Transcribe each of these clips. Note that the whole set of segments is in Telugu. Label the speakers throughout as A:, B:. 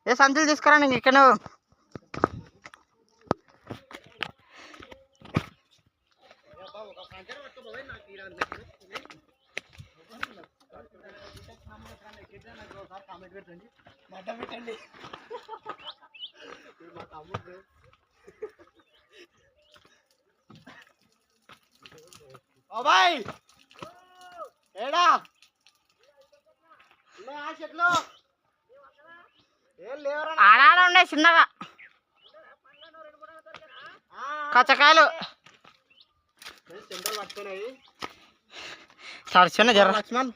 A: ఏ సంచులు తీసుకురా నీకు ఇక్కడ ఏడా ఆడ ఉండే చిన్నగా కచ్చకాయలు సరిచిన జర లక్ష్మణ్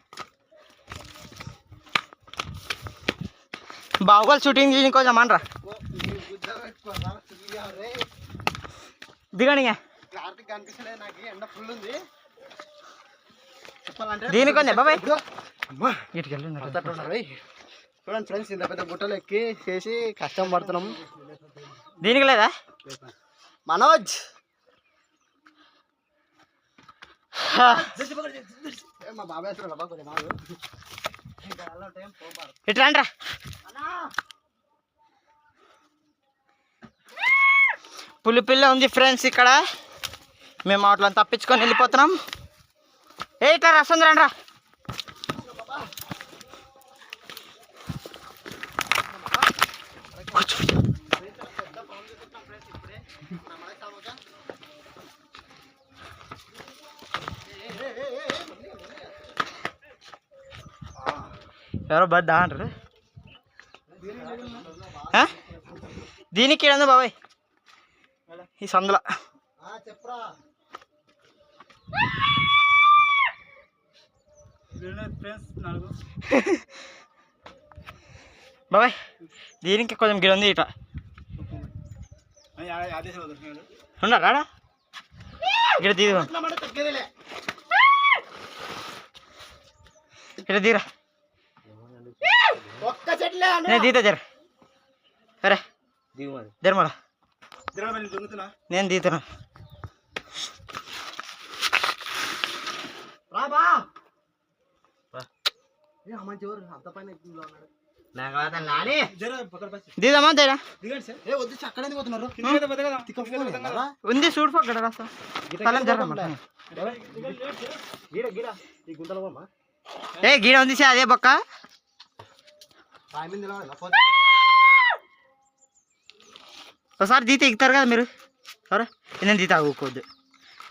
A: బాహుబలి షూటింగ్ చేసి కొంచెం అనరా దిగండి దీనికి బాబాయ్
B: చూడండి ఫ్రెండ్స్, ఇంత పెద్ద గుట్టలు ఎక్కి చేసి కష్టం పడుతున్నాం.
A: దీనికి లేదా
B: మనోజ్ మా బాబాయ్
A: ఇట్లా అంటారా పులిపిల్ల ఉంది ఫ్రెండ్స్ ఇక్కడ. మేము అట్లా తప్పించుకొని వెళ్ళిపోతున్నాం. ఏ ఇట్లా రసం రండి రా. ఎవరో బద్దా అంటారు దీనికి ఇడందు బాబాయ్ ఈ సందులో బాబాయ్ దీనికి కొంచెం గిడ ఉంది ఇట్లా ఉన్నారా ఇక్కడ తీరు ఇక్కడ తీరా నేను తీతా జర సరే జరమల నేను తీతున్నా దీదామా తేడా ఉంది చూడు పక్కడ రాస్తా ఏ గీడ ఉంది సార్ అదే పక్క ఒకసారి దీత ఎక్కుతారు కదా మీరు సరే నేను దీత ఊకోవద్దు